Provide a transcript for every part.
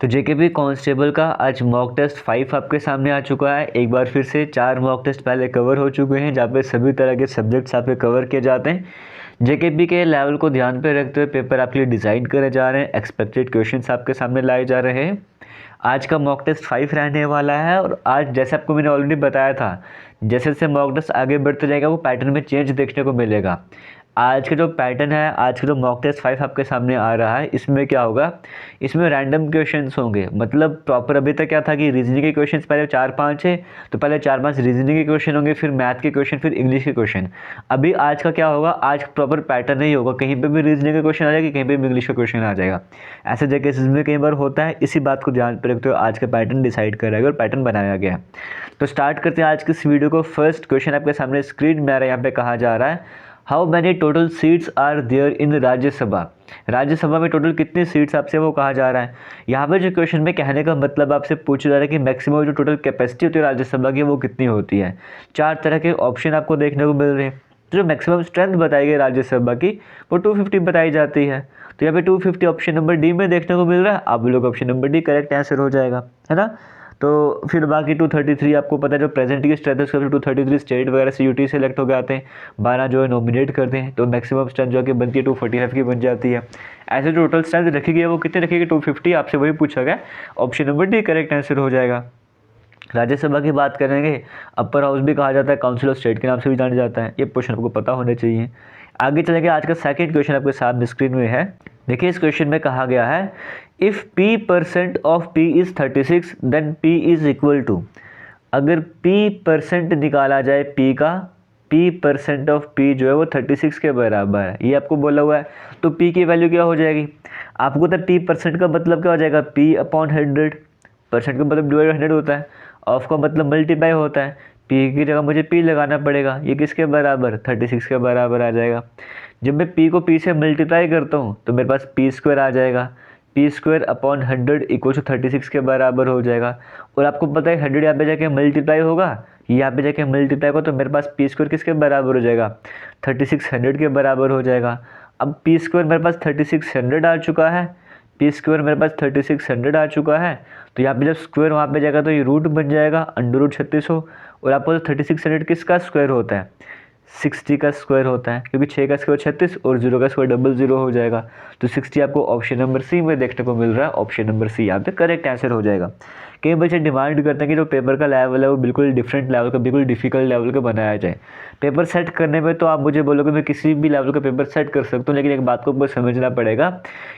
तो JKP constable का आज मॉक टेस्ट 5 आपके सामने आ चुका है। एक बार फिर से 4 मॉक टेस्ट पहले कवर हो चुके हैं, जहाँ पे सभी तरह के सब्जेक्ट्स आपके कवर किए जाते हैं। जेकेपी के लेवल को ध्यान पे रखते हुए पेपर आपके लिए डिज़ाइन करे जा रहे हैं, एक्सपेक्टेड क्वेश्चंस आपके सामने लाए जा रहे हैं। आज का मॉक टेस्ट 5 रहने वाला है और आज जैसे आपको मैंने ऑलरेडी बताया था, जैसे जैसे मॉक टेस्ट आगे बढ़ते जाएगा वो पैटर्न में चेंज देखने को मिलेगा। आज का जो पैटर्न है, आज का जो मॉक टेस्ट 5 आपके सामने आ रहा है, इसमें क्या होगा, इसमें रैंडम क्वेश्चंस होंगे। मतलब प्रॉपर अभी तक क्या था कि रीजनिंग के क्वेश्चंस पहले 4-5 है, तो पहले 4-5 रीजनिंग के क्वेश्चन होंगे, फिर मैथ के क्वेश्चन, फिर इंग्लिश के क्वेश्चन। अभी आज का क्या होगा, आज प्रॉपर पैटर्न नहीं होगा, कहीं पे भी रीजनिंग का क्वेश्चन आ जाएगा, कहीं पे भी इंग्लिश का क्वेश्चन आ जाएगा। ऐसे जगह में कई बार होता है, इसी बात को ध्यान पर रखते हुए आज का पैटर्न डिसाइड करेगा और पैटर्न बनाया गया है। तो स्टार्ट करते हैं आज की इस वीडियो को। फर्स्ट क्वेश्चन आपके सामने स्क्रीन में आ रहा है, यहाँ पे कहा जा रहा है how many total seats are there in Rajya Sabha. Rajya Sabha में टोटल कितनी सीट्स आपसे वो कहा जा रहा है। यहाँ पे जो क्वेश्चन में कहने का मतलब आपसे पूछा जा रहा है कि मैक्सिमम जो टोटल कैपेसिटी होती है राज्यसभा की वो कितनी होती है। 4 तरह के ऑप्शन आपको देखने को मिल रहे हैं। तो जो मैक्सिमम स्ट्रेंथ बताई गई राज्यसभा की वो 250 बताई जाती है। तो यहाँ पे 250 ऑप्शन नंबर डी में देखने को मिल रहा है। आप लोग option number D correct answer हो जाएगा, है ना। तो फिर बाकी 233 आपको पता है जो प्रेजेंट की स्ट्रेंथ है उसका 233 स्टेट वगैरह से यूटी सेलेक्ट हो जाते हैं, 12 जो है नॉमिनेट करते हैं, तो मैक्सिमम स्ट्रेंथ जो कि बनती है 245 की बन जाती है। ऐसे जो टोटल स्ट्रेंथ रखी गई है वो कितने रखी गई, 250। आपसे वही पूछा गया, option number D correct answer हो जाएगा। राज्यसभा की बात करेंगे, अपर हाउस भी कहा जाता है, काउंसिल ऑफ स्टेट के नाम से भी जाना जाता है। ये क्वेश्चन आपको पता होने चाहिए। आगे चलेंगे, आज का सेकंड क्वेश्चन आपके सामने स्क्रीन में है। देखिए इस क्वेश्चन में कहा गया है if p% of p is 36 then p is equal to. अगर p% निकाला जाए p का, p% ऑफ p जो है वो 36 के बराबर है, ये आपको बोला हुआ है। तो p की वैल्यू क्या हो जाएगी, आपको तो p% का मतलब क्या हो जाएगा, p/100। परसेंट का मतलब डिवाइड 100 होता है, ऑफ का मतलब मल्टीप्लाई होता है, p की जगह मुझे p लगाना पड़ेगा। ये किसके बराबर, 36 के बराबर आ जाएगा। जब मैं p को p से मल्टीप्लाई करता हूँ तो मेरे पास p² आ जाएगा, p²/100 इक्वल टू 36 के बराबर हो जाएगा। और आपको पता है 100 यहाँ पे जाके मल्टीप्लाई होगा, यहाँ पे जाके मल्टीप्लाई होगा, तो मेरे पास p² किसके बराबर हो जाएगा, 3600 के बराबर हो जाएगा। अब p² मेरे पास 3600 आ चुका है, p² मेरे पास 3600 आ चुका है। तो यहाँ पे जब स्क्वायर वहाँ पे जाएगा तो ये रूट बन जाएगा √3600। और आपको तो 3600 किसका स्क्वायर होता है, 60 का स्क्वायर होता है, क्योंकि 6 का स्क्वायर 36 और 0 का स्क्वायर 00 हो जाएगा। तो 60 आपको ऑप्शन नंबर सी में देखने को मिल रहा है। ऑप्शन नंबर सी यहाँ पे करेक्ट आंसर हो जाएगा। कई बच्चे डिमांड करते हैं कि जो पेपर का लेवल है वो बिल्कुल डिफरेंट लेवल का, बिल्कुल डिफिकल्ट लेवल का बनाया जाए। पेपर सेट करने में तो आप मुझे बोलोगे मैं किसी भी लेवल का पेपर सेट कर सकता हूँ, लेकिन एक बात को आपको समझना पड़ेगा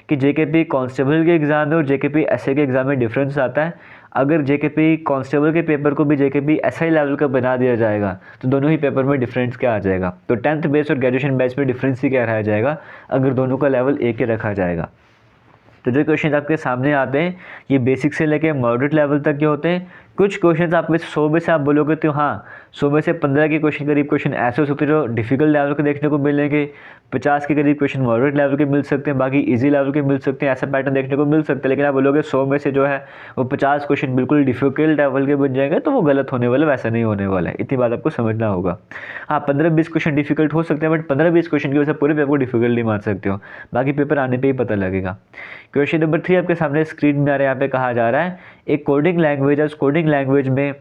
कि जेकेपी कांस्टेबल के एग्ज़ाम में और जेकेपी एसए के एग्ज़ाम में डिफरेंस आता है। अगर जेकेपी कांस्टेबल के पेपर को भी जेकेपी एसआई लेवल का बना दिया जाएगा तो दोनों ही पेपर में डिफरेंस क्या आ जाएगा, तो 10th बेस और ग्रेजुएशन बेस में डिफरेंस ही क्या रह जाएगा अगर दोनों का लेवल एक ही रखा जाएगा। तो जो क्वेश्चन आपके सामने आते हैं ये बेसिक से लेके मॉडरेट लेवल तक के होते हैं। कुछ क्वेश्चन आप में 100 में से आप बोलोगे तो हाँ 100 में से 15 के क्वेश्चन करीब क्वेश्चन ऐसे हो सकते हैं जो डिफिकल्ट लेवल के देखने को मिलेंगे, 50 के करीब क्वेश्चन मॉडरेट लेवल के मिल सकते हैं, बाकी इजी लेवल के मिल सकते हैं। ऐसा पैटर्न देखने को मिल सकता है। लेकिन आप बोलोगे 100 में से जो है वो 50 क्वेश्चन बिल्कुल डिफिकल्ट लेवल के बन जाएंगे, तो वो गलत होने वाला, वैसा नहीं होने वाला है। इतनी बात आपको समझना होगा। हाँ 15-20 क्वेश्चन डिफिकल्ट हो सकते हैं, बट 15-20 क्वेश्चन की वजह से पूरे पेपर को डिफिकल्ट नहीं मान सकते हो, बाकी पेपर आने पर ही पता लगेगा। क्वेश्चन नंबर 3 आपके सामने स्क्रीन में आ रहा है। यहाँ पे कहा जा रहा है एक कोडिंग लैंग्वेज है, उस कोडिंग लैंग्वेज में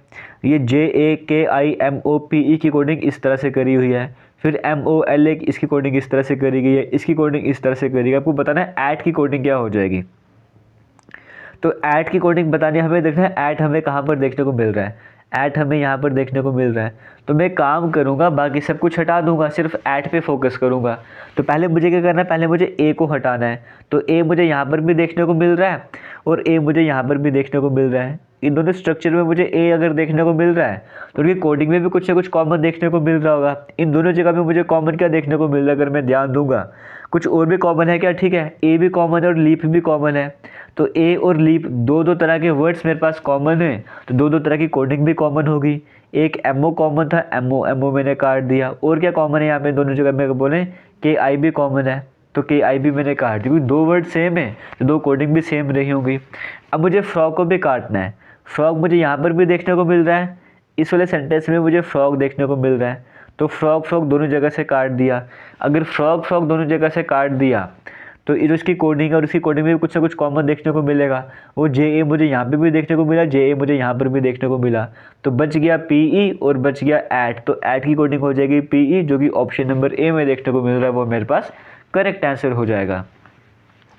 ये JAKIMOPE की कोडिंग इस तरह से करी हुई है, फिर MOLA इसकी कोडिंग इस तरह से करी गई है, इसकी कोडिंग इस तरह से करी गई। आपको बताना है ऐट की कोडिंग क्या हो जाएगी। तो ऐट की कोडिंग बतानी हमें, देखना है ऐट हमें कहाँ पर देखने को मिल रहा है, ऐट हमें यहाँ पर देखने को मिल रहा है। तो मैं काम करूँगा, बाकी सब कुछ हटा दूंगा, सिर्फ ऐट पे फोकस करूँगा। तो पहले मुझे क्या करना है, पहले मुझे ए को हटाना है। तो ए मुझे यहाँ पर भी देखने को मिल रहा है और ए मुझे यहाँ पर भी देखने को मिल रहा है। इन दोनों स्ट्रक्चर में मुझे ए अगर देखने को मिल रहा है तो उनकी कोडिंग में भी कुछ ना कुछ कॉमन देखने को मिल रहा होगा। इन दोनों जगह में मुझे कॉमन क्या देखने को मिल रहा है, अगर मैं ध्यान दूंगा कुछ और भी कॉमन है क्या, ठीक है, ए भी कॉमन है और लीप भी कॉमन है। तो ए और लीप दो तरह के वर्ड्स मेरे पास कॉमन है, तो दो तरह की कोडिंग भी कॉमन होगी। एक एमओ कॉमन था, एमओ मैंने काट दिया। और क्या कॉमन है यहाँ पे दोनों जगह में, बोले KI भी कॉमन है, तो KI भी मैंने काट दी, क्योंकि दो वर्ड सेम है तो दो कोडिंग भी सेम रही होंगी। अब मुझे फ्रॉग को भी काटना है। फ्रॉग मुझे यहाँ पर भी देखने को मिल रहा है, इस वाले सेंटेंस में मुझे फ्रॉग देखने को मिल रहा है। तो फ्रॉग दोनों जगह से काट दिया। अगर फ्रॉग दोनों जगह से काट दिया तो ये जो इसकी कोडिंग है और इसकी कोडिंग में भी कुछ ना कुछ कॉमन देखने को मिलेगा। वो JA मुझे यहाँ पे भी देखने को मिला, JA मुझे यहाँ पर भी देखने को मिला। तो बच गया PE और बच गया ऐट। तो ऐट की कोडिंग हो जाएगी PE, जो कि ऑप्शन नंबर ए में देखने को मिल रहा है, वो मेरे पास करेक्ट आंसर हो जाएगा।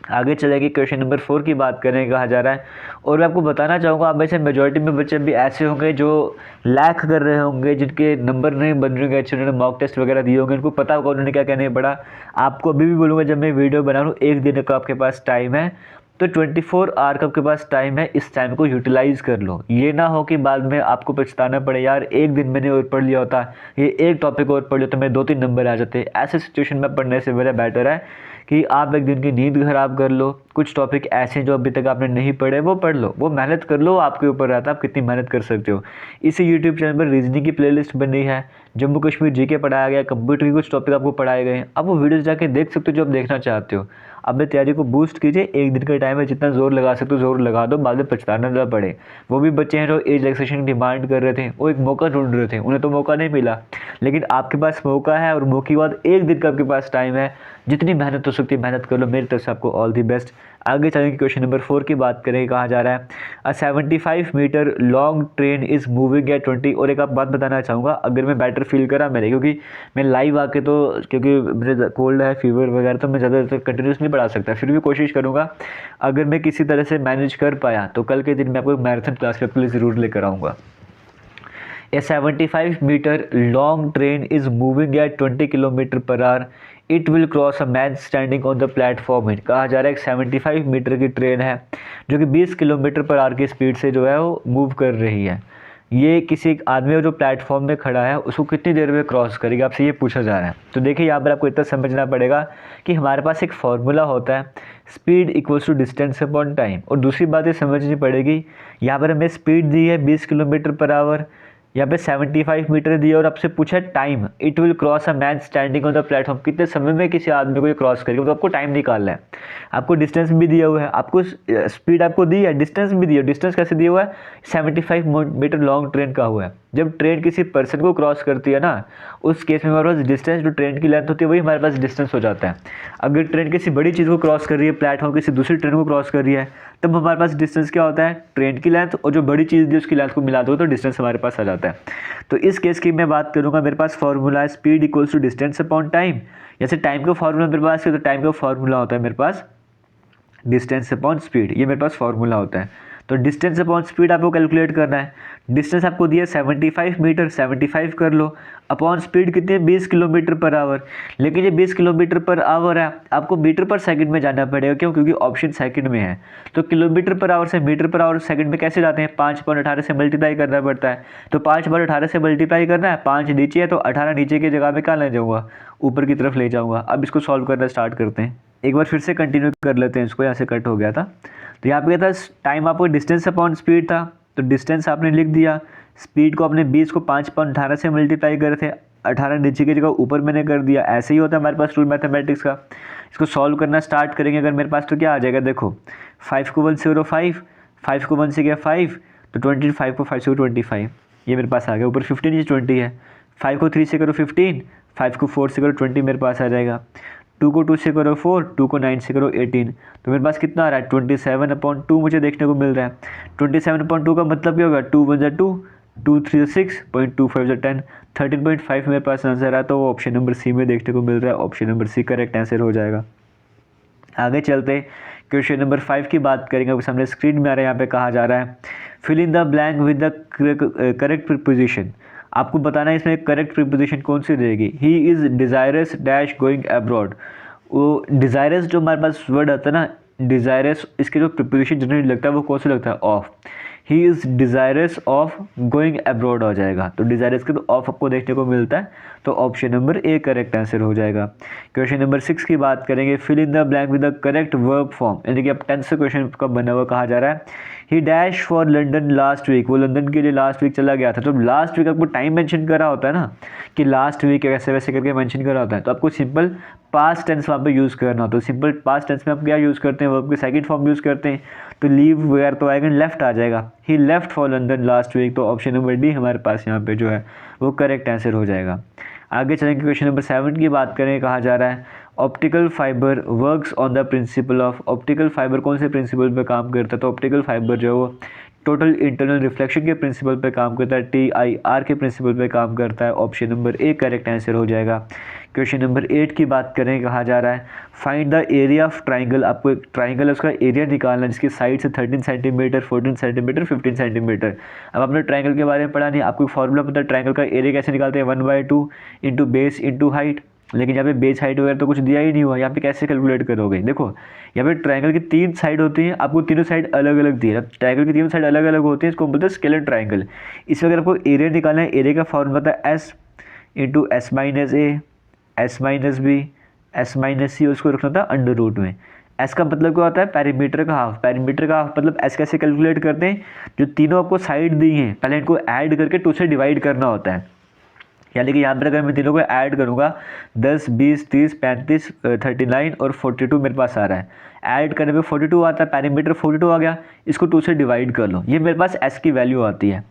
आगे चलेगी क्वेश्चन नंबर 4 की बात करें, कहा जा रहा है। और मैं आपको बताना चाहूँगा, आप में से मेजॉरिटी में बच्चे भी ऐसे होंगे जो लैक कर रहे होंगे, जिनके नंबर नहीं बन रहे अच्छे, उन्होंने मॉक टेस्ट वगैरह दिए होंगे, उनको पता होगा उन्होंने क्या कहने पड़ा। आपको अभी भी बोलूँगा, जब मैं वीडियो बना रहा हूँ, एक दिन का आपके पास टाइम है, तो 24 आवर का आपके पास टाइम है, इस टाइम को यूटिलाइज़ कर लो। ये ना हो कि बाद में आपको पछताना पड़े, यार एक दिन मैंने और पढ़ लिया होता, ये एक टॉपिक और पढ़ लिया तो मेरे 2-3 नंबर आ जाते। ऐसे सिचुएशन में पढ़ने से मेरा बेटर है कि आप एक दिन की नींद खराब कर लो, कुछ टॉपिक ऐसे जो अभी तक आपने नहीं पढ़े वो पढ़ लो, वो मेहनत कर लो, आपके ऊपर रहता है आप कितनी मेहनत कर सकते हो। इसी यूट्यूब चैनल पर रीजनिंग की प्लेलिस्ट बनी है, जम्मू कश्मीर जीके पढ़ाया गया, कंप्यूटर के कुछ टॉपिक आपको पढ़ाए गए हैं, आप वो वीडियोस जाके देख सकते हो जो आप देखना चाहते हो। अपने तैयारी को बूस्ट कीजिए, एक दिन का टाइम है, जितना जोर लगा सकते हो जोर लगा दो, बाद में पछताना ना पड़े। वो भी बच्चे हैं जो एज रिलैक्सेशन की डिमांड कर रहे थे, वो एक मौका ढूंढ रहे थे, उन्हें तो मौका नहीं मिला, लेकिन आपके पास मौका है और मौके के बाद एक दिन का आपके पास टाइम है, जितनी मेहनत हो सकती है मेहनत कर लो। मेरी तरफ से आपको ऑल दी बेस्ट। आगे चलेंगे क्वेश्चन नंबर 4 की बात करें, कहा जा रहा है a 75 metre long train is moving at 20। और एक आप बात बताना चाहूँगा, अगर मैं बेटर फील करा मेरे, क्योंकि मैं लाइव आके तो, क्योंकि मेरे कोल्ड है फीवर वगैरह, तो मैं ज़्यादातर कंटिन्यूस नहीं पढ़ा सकता, फिर भी कोशिश करूँगा अगर मैं किसी तरह से मैनेज कर पाया तो कल के दिन मैं आपको मैराथन क्लास के लिए ज़रूर लेकर आऊँगा। A 75 meter long train is moving at 20 kilometre per hour, it will cross a man standing on the platform. कहा जा रहा है एक 75 मीटर की ट्रेन है जो कि 20 किलोमीटर पर आवर की स्पीड से जो है वो मूव कर रही है। ये किसी आदमी जो प्लेटफॉर्म में खड़ा है उसको कितनी देर में क्रॉस करेगी, आपसे ये पूछा जा रहा है। तो देखिए यहाँ पर आपको इतना समझना पड़ेगा कि हमारे पास एक फॉर्मूला होता है, speed equals to distance upon time. और दूसरी बात ये समझनी पड़ेगी, यहाँ पर हमें स्पीड दी है 20 किलोमीटर पर आवर, यहाँ पे 75 मीटर दिया और आपसे पूछा time, it will cross a man standing on the platform, कितने समय में किसी आदमी को ये क्रॉस करेगा, तो आपको टाइम निकालना है। आपको डिस्टेंस भी दिया हुआ है, आपको स्पीड आपको दी है, डिस्टेंस भी दिया। डिस्टेंस कैसे दिया हुआ है, 75 मीटर लॉन्ग ट्रेन का हुआ है। जब ट्रेन किसी पर्सन को क्रॉस करती है ना, उस केस में हमारे पास डिस्टेंस, जो ट्रेन की लेंथ होती है वही हमारे पास डिस्टेंस हो जाता है। अगर ट्रेन किसी बड़ी चीज़ को क्रॉस कर रही है, प्लेटफॉर्म किसी दूसरी ट्रेन को क्रॉस कर रही है, तब हमारे पास डिस्टेंस क्या होता है, ट्रेन की लेंथ और जो बड़ी चीज़ दी उसकी लेंथ को मिला दो तो डिस्टेंस हमारे पास आ जाता है। तो इस केस की मैं बात करूँगा, मेरे पास फॉर्मूला है speed equals to distance upon time. जैसे टाइम का फॉर्मूला मेरे पास है, तो टाइम का फॉर्मूला होता है मेरे पास डिस्टेंस अपॉन स्पीड, ये मेरे पास फॉर्मूला होता है। तो डिस्टेंस अपॉन स्पीड आपको कैलकुलेट करना है। डिस्टेंस आपको दिया 75 मीटर, 75 कर लो, अपॉन स्पीड कितनी है 20 किलोमीटर पर आवर। लेकिन ये 20 किलोमीटर पर आवर है, आपको मीटर पर सेकंड में जाना पड़ेगा, क्यों, क्योंकि ऑप्शन सेकंड में है। तो किलोमीटर पर आवर से मीटर पर आवर सेकंड में कैसे जाते हैं, 5/18 से मल्टीप्लाई करना पड़ता है। तो 5/18 से मल्टीप्लाई करना है, 5 नीचे है तो 18 नीचे की जगह में कहाँ ले जाऊँगा, ऊपर की तरफ ले जाऊँगा। अब इसको सॉल्व करना स्टार्ट करते हैं, एक बार फिर से कंटिन्यू कर लेते हैं इसको, यहाँ से कट हो गया था। तो यहाँ पे क्या था, टाइम आपको डिस्टेंस अपॉन स्पीड था, तो डिस्टेंस आपने लिख दिया, स्पीड को आपने 20 को 5/18 से मल्टीप्लाई करे थे, 18 नीचे की जगह ऊपर मैंने कर दिया। ऐसे ही होता है हमारे पास रूल मैथमेटिक्स का। इसको सॉल्व करना स्टार्ट करेंगे अगर मेरे पास, तो क्या आ जाएगा, देखो 5 को 1 से करो 5, 5 को 1 से गया 5, तो 25 को 5 से 25, ये मेरे पास आ गया। ऊपर 15 नीचे 20 है, 5 को 3 से करो 15, 5 को 4 से करो 20 मेरे पास आ जाएगा। 2 को 2 से करो 4, 2 को 9 से करो 18, तो मेरे पास कितना आ रहा है 27/2 मुझे देखने को मिल रहा है। 27/2 का मतलब क्या होगा, 2 1 2, 2 3 6, 0.25 10, 13.5 मेरे पास आंसर है। तो वो ऑप्शन नंबर सी में देखने को मिल रहा है, option number C correct answer हो जाएगा। आगे चलते क्वेश्चन नंबर 5 की बात करेंगे, आपके सामने स्क्रीन में आ रहा है, यहाँ पे कहा जा रहा है fill in the blank with the correct preposition. आपको बताना है इसमें करेक्ट प्रीपोजिशन कौन सी रहेगी। He is desirous dash going abroad. वो डिज़ायरस जो हमारे पास वर्ड आता है ना, डिज़ायरस, इसके जो प्रीपोजिशन जनरली लगता है वो कौन सा लगता है, of. He is desirous of going abroad हो जाएगा। तो डिज़ायरस के तो ऑफ आपको देखने को मिलता है, तो option number A correct answer हो जाएगा। क्वेश्चन नंबर 6 की बात करेंगे, fill in the blank with the correct verb form. यानी कि अब 10th से क्वेश्चन का बना हुआ, कहा जा रहा है ही dash for London last week. वो लंदन के लिए लास्ट वीक चला गया था। तो लास्ट वीक आपको टाइम मेंशन करा होता है ना, कि लास्ट वीक ऐसे वैसे करके मेंशन करा होता है, तो आपको सिंपल पास्ट टेंस वहाँ पे यूज़ करना होता है। तो सिंपल पास्ट टेंस में आप क्या यूज़ करते हैं, वर्ब के सेकंड फॉर्म यूज़ करते हैं, तो लीव वगैरह तो आएगा, लेफ्ट आ जाएगा, he left for London last week. तो ऑप्शन नंबर डी हमारे पास यहाँ पे जो है वो करेक्ट आंसर हो जाएगा। आगे चलेंगे क्वेश्चन नंबर 7 की बात करें, कहा जा रहा है optical fibre works on the principle of, optical fibre कौन से प्रिंसिपल पे काम करता है, तो ऑप्टिकल फाइबर जो है वो टोटल इंटरनल रिफ्लेक्शन के प्रिंसिपल पे काम करता है, TIR के प्रिंसिपल पे काम करता है। Option number A correct answer हो जाएगा। क्वेश्चन नंबर 8 की बात करें, कहा जा रहा है find the area of triangle, आपको एक ट्राइंगल है उसका एरिया निकालना है जिसकी साइड से 13 सेंटीमीटर, 14 सेंटीमीटर, 15 सेंटीमीटर। अब आपने ट्राइंगल के बारे में पढ़ा नहीं, आपको फॉर्मूला पता है ट्राइंगल का एरिया कैसे निकालते हैं, 1/2 इंटू बेस इंटू हाइट, लेकिन यहाँ पे बेस हाइट वगैरह तो कुछ दिया ही नहीं हुआ, यहाँ पे कैसे कैलकुलेट करोगे। देखो यहाँ पे ट्राइंगल की 3 साइड होती हैं, आपको तीनों साइड अलग अलग दी है, ट्राइंगल की 3 साइड अलग अलग होती है, इसको बोलते हैं स्केलर ट्राइंगल। इसमें अगर आपको एरिया निकालना है, एरिया का फॉर्मूला था S into S minus A, S minus B, S minus C, उसको रखना था अंडर रूट में। S का मतलब क्या होता है, पेरीमीटर का हाफ, पेरीमीटर का हाफ मतलब S कैसे कैलकुलेट करते हैं, जो तीनों आपको साइड दी हैं पहले इनको ऐड करके 2 से डिवाइड करना होता है, यानी कि यहाँ पर अगर मैं तीनों को ऐड करूँगा 10, 20, 30, 35, 39 और 42 मेरे पास आ रहा है, ऐड करने पे 42 आता है, पैरामीटर 42 आ गया, इसको 2 से डिवाइड कर लो, ये मेरे पास S की वैल्यू आती है,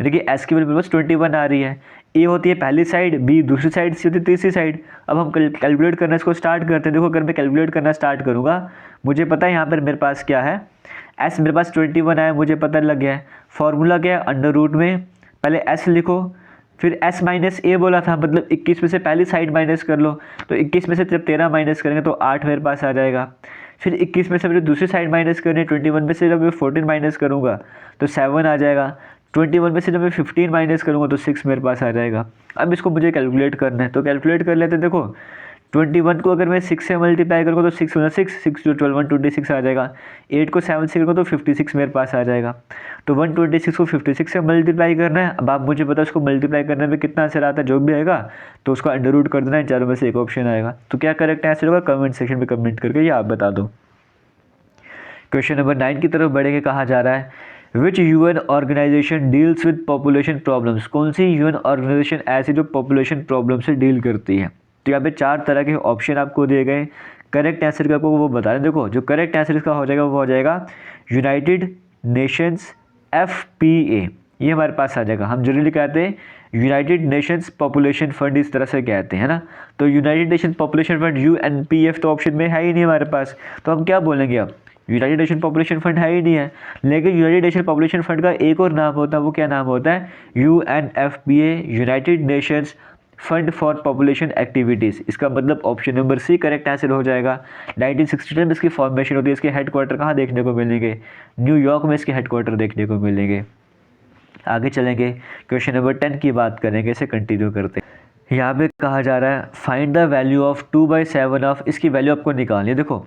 यानी कि S की वैल्यू मेरे पास 21 आ रही है। A होती है पहली साइड, B दूसरी साइड, C होती है तीसरी साइड। अब हम कैलकुलेट करना इसको स्टार्ट करते हैं। देखो अगर मैं कैलकुलेट करना स्टार्ट करूँगा, मुझे पता है यहाँ पर मेरे पास क्या है, S मेरे पास 21 आया, मुझे पता लग गया है। फॉर्मूला क्या है, अंडर रूट में पहले S लिखो, फिर S माइनस A बोला था, मतलब 21 में से पहली साइड माइनस कर लो, तो 21 में से जब 13 माइनस करेंगे तो 8 मेरे पास आ जाएगा। फिर 21 में से मेरे दूसरी साइड माइनस करनी है, 21 में से जब मैं 14 माइनस करूँगा तो 7 आ जाएगा, 21 में से जब मैं 15 माइनस करूँगा तो 6 मेरे पास आ जाएगा। अब इसको मुझे कैलकुलेट करना है, तो कैलकुलेट कर लेते हैं। देखो 21 को अगर मैं 6 से मल्टीप्लाई करूँगा तो 6 6 जो 12 126 आ जाएगा, 8 को 7 से करूँगा तो 56 मेरे पास आ जाएगा। तो 126 को 56 से मल्टीप्लाई करना है। अब आप मुझे पता है उसको मल्टीप्लाई करने में कितना आंसर आता है, जो भी आएगा तो उसको अंडर रूट कर देना है, चारों में से एक ऑप्शन आएगा। तो क्या करेक्ट आंसर होगा, कमेंट सेक्शन में कमेंट करके ये आप बता दो। क्वेश्चन नंबर 9 की तरफ बढ़ेंगे, कहा जा रहा है which UN organisation deals with population problems, कौन सी UN ऑर्गेनाइजेशन ऐसी जो पॉपुलेशन प्रॉब्लम से डील करती है। तो यहाँ पे 4 तरह के ऑप्शन आपको दिए गए, करेक्ट आंसर का आपको वो बता रहे हैं। देखो जो करेक्ट आंसर इसका हो जाएगा वो हो जाएगा यूनाइटेड नेशंस FPA, ये हमारे पास आ जाएगा। हम जनरली कहते हैं यूनाइटेड नेशंस पॉपुलेशन फंड, इस तरह से कहते हैं ना। तो United nation population fund UNPF तो ऑप्शन में है ही नहीं हमारे पास, तो हम क्या बोलेंगे, अब यूनाइटेड नेशन पॉपुलेशन फंड है ही नहीं है। लेकिन यूनाइटेड नेशन पॉपुलेशन फंड का एक और नाम होता है, वो क्या नाम होता है, UNFPA, United Nations fund for population activities. इसका मतलब option number C correct answer हो जाएगा। 1962 में इसकी फॉर्मेशन होती है। इसके हेडक्वार्टर कहाँ देखने को मिलेंगे, न्यूयॉर्क में इसके हेडक्वार्टर देखने को मिलेंगे। आगे चलेंगे, क्वेश्चन नंबर 10 की बात करेंगे, इसे कंटिन्यू करते हैं। यहाँ पे कहा जा रहा है find the value of 2/7 of, इसकी वैल्यू आपको निकालनी है। देखो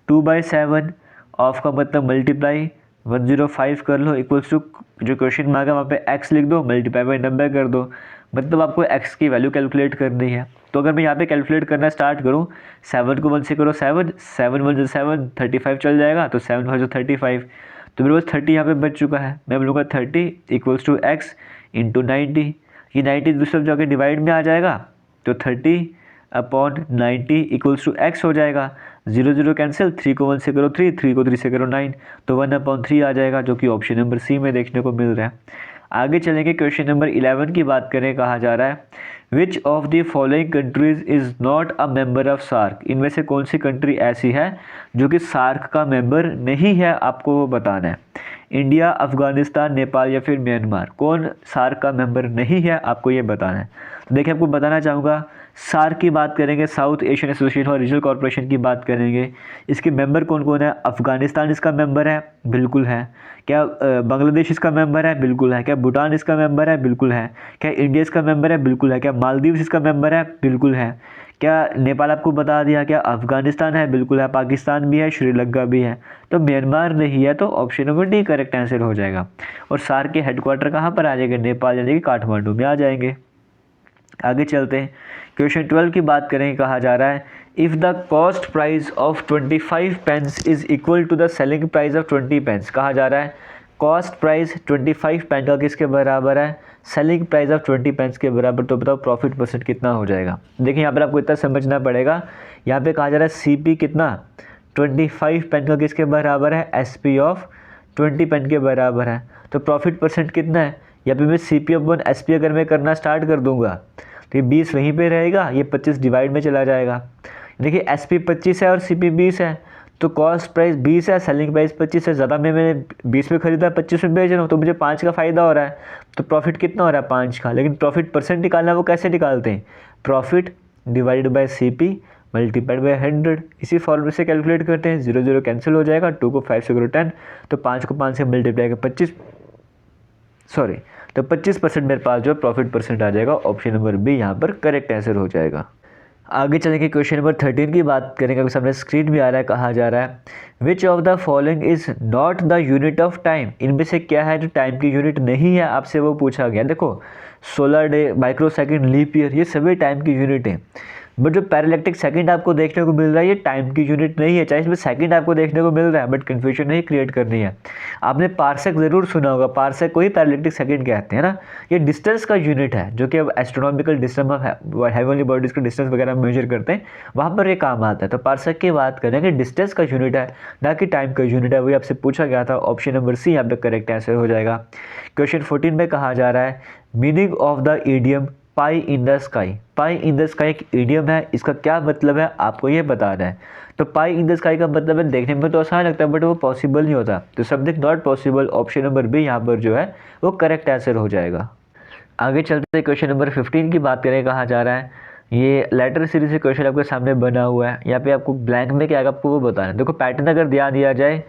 2/7 ऑफ का मतलब मल्टीप्लाई 105 कर लो, इक्वल्स टू जो क्वेश्चन मांगा वहाँ पे x लिख दो, मल्टीप्लाई बाई 90 कर दो, मतलब आपको x की वैल्यू कैलकुलेट करनी है। तो अगर मैं यहाँ पे कैलकुलेट करना स्टार्ट करूँ, 7 को 1 से करो 7, 7 1 7, 35 चल जाएगा, तो 7 5 35, तो मेरे पास 30 यहाँ पे बच चुका है। मैं बोलूँगा 30 इक्वल्स टू x इंटू 90, ये 90 दूसरे जाके डिवाइड में आ जाएगा, तो 30/90 इक्वल्स टू x हो जाएगा। 0 0 कैंसिल, 3 को 1 से करो 3, 3 को 3 से करो 9, तो 1/3 आ जाएगा, जो कि ऑप्शन नंबर C में देखने को मिल रहा है। आगे चलेंगे, क्वेश्चन नंबर 11 की बात करें, कहा जा रहा है which of the following countries is not a member of SAARC, इनमें से कौन सी कंट्री ऐसी है जो कि सार्क का मेंबर नहीं है, आपको वो बताना है। इंडिया, अफगानिस्तान, नेपाल या फिर म्यांमार, कौन सार्क का मेंबर नहीं है, आपको ये बताना है। तो देखिए आपको बताना चाहूँगा, सार्क की बात करेंगे, साउथ एशियन एसोसिएशन और रीजनल कॉर्पोरेशन की बात करेंगे। इसके मेंबर कौन कौन है, अफगानिस्तान इसका मेंबर है, बिल्कुल है। क्या बांग्लादेश इसका मेंबर है, बिल्कुल है। क्या भूटान इसका मेंबर है, बिल्कुल है। क्या इंडिया इसका मेंबर है, बिल्कुल है। क्या मालदीव्स इसका मेंबर है, बिल्कुल है। क्या नेपाल आपको बता दिया। क्या अफगानिस्तान है, बिल्कुल है। पाकिस्तान भी है, श्रीलंका भी है। तो म्यांमार नहीं है, तो option number D correct answer हो जाएगा। और सार्क के हेडक्वार्टर कहाँ पर आ जाएंगे, नेपाल यानी कि काठमांडू में आ जाएंगे। आगे चलते हैं, क्वेश्चन 12 की बात करें, कहा जा रहा है if the cost price of 25 pence is equal to the selling price of 20 pence. कहा जा रहा है कॉस्ट प्राइस 25 पेन का किसके बराबर है, सेलिंग प्राइस ऑफ 20 पेंस के बराबर। तो बताओ प्रॉफिट परसेंट कितना हो जाएगा। देखिए यहाँ पर आपको इतना समझना पड़ेगा, यहाँ पे कहा जा रहा है CP कितना 25 पेन का किसके बराबर है, SP ऑफ 20 पेन के बराबर है। तो प्रॉफिट परसेंट कितना है, यहाँ पे मैं CP/1 SP अगर मैं करना स्टार्ट कर दूंगा तो ये 20 वहीं पे रहेगा, ये 25 डिवाइड में चला जाएगा। देखिए SP 25 है और CP 20 है, तो कॉस्ट प्राइस 20 है, सेलिंग प्राइस 25 है, ज़्यादा मैंने 20 में खरीदा, 25 में बेच रहा हूँ, तो मुझे 5 का फ़ायदा हो रहा है, तो प्रॉफिट कितना हो रहा है 5 का। लेकिन प्रॉफिट परसेंट निकालना है वो कैसे निकालते हैं, profit divided by CP multiplied by 100, इसी फॉर्मूले से कैलकुलेट करते हैं। 0 0 कैंसिल हो जाएगा, 2 को 5 से करो 10, तो 5 को 5 से मल्टीप्लाई कर 25, सॉरी, तो 25% मेरे पास जो प्रॉफिट परसेंट आ जाएगा। ऑप्शन नंबर बी यहाँ पर करेक्ट आंसर हो जाएगा। आगे चलेंगे क्वेश्चन नंबर 13 की बात करेंगे। अभी सामने स्क्रीन भी आ रहा है, कहा जा रहा है which of the following is not the unit of time, इनमें से क्या है जो टाइम की यूनिट नहीं है, आपसे वो पूछा गया। देखो solar day, microsecond, leap year, ये सभी टाइम की यूनिट हैं, बट जो पैरालैक्टिक सेकंड आपको देखने को मिल रहा है ये टाइम की यूनिट नहीं है। चाहे इसमें सेकंड आपको देखने को मिल रहा है, बट कन्फ्यूजन नहीं क्रिएट करनी है। आपने पार्सेक ज़रूर सुना होगा, पार्सेक को ही पैरालैक्टिक सेकंड कहते हैं ना। ये डिस्टेंस का यूनिट है, जो कि अब astronomical distance of heavenly bodies के डिस्टेंस वगैरह मेजर करते हैं, वहाँ पर ये काम आता है। तो पार्सेक की बात करेंगे, डिस्टेंस का यूनिट है, ना कि टाइम का यूनिट है। वही आपसे पूछा गया था। ऑप्शन नंबर सी यहाँ पे करेक्ट आंसर हो जाएगा। क्वेश्चन 14 में कहा जा रहा है meaning of the idiom pi in the sky. Pi in the sky एक इडियम है, इसका क्या मतलब है आपको ये बताना है। तो पाई इन द स्काई का मतलब है, देखने में तो आसान लगता है बट वो पॉसिबल नहीं होता, तो something not possible. Option number B यहाँ पर जो है वो करेक्ट आंसर हो जाएगा। आगे चलते क्वेश्चन नंबर 15 की बात करें। कहा जा रहा है ये लेटर सीरीज से क्वेश्चन आपके सामने बना हुआ है। यहाँ पे आपको ब्लैंक में क्या है आपको वो बताना है। देखो पैटर्न अगर ध्यान दिया जाए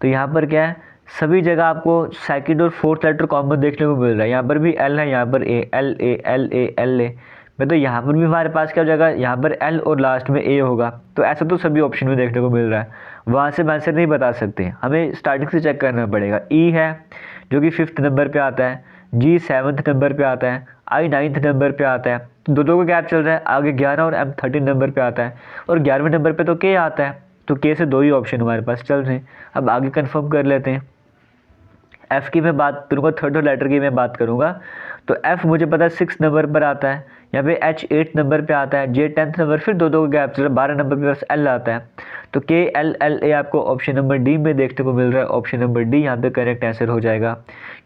तो यहाँ पर क्या है, सभी जगह आपको सेकंड और फोर्थ लेटर कॉमन देखने को मिल रहा है। यहाँ पर भी एल है, यहाँ पर A, L A L A L A, मैं तो यहाँ पर भी हमारे पास क्या हो जाएगा, यहाँ पर एल और लास्ट में ए होगा। तो ऐसा तो सभी ऑप्शन में देखने को मिल रहा है, वहाँ से हम आंसर नहीं बता सकते, हमें स्टार्टिंग से चेक करना पड़ेगा। ई है जो कि 5th नंबर पे आता है, जी 7th नंबर पे आता है, आई 9th नंबर पे आता है, तो दो का गैप चल रहा है। आगे 11 और एम 13 नंबर पे आता है, और 11वें नंबर पे तो के आता है, तो के से 2 ही ऑप्शन हमारे पास चल रहे हैं। अब आगे कंफर्म कर लेते हैं। एफ़ की मैं बात करूँगा, थर्ड लेटर की मैं बात करूँगा, तो एफ़ मुझे पता है 6 नंबर पर आता है, यहाँ पे एच 8 नंबर पे आता है, जे 10th नंबर, फिर दो का गैप चल रहा है, 12 नंबर पे बस एल आता है, तो के एल एल ए आपको ऑप्शन नंबर डी में देखने को मिल रहा है। ऑप्शन नंबर डी यहाँ पे करेक्ट आंसर हो जाएगा।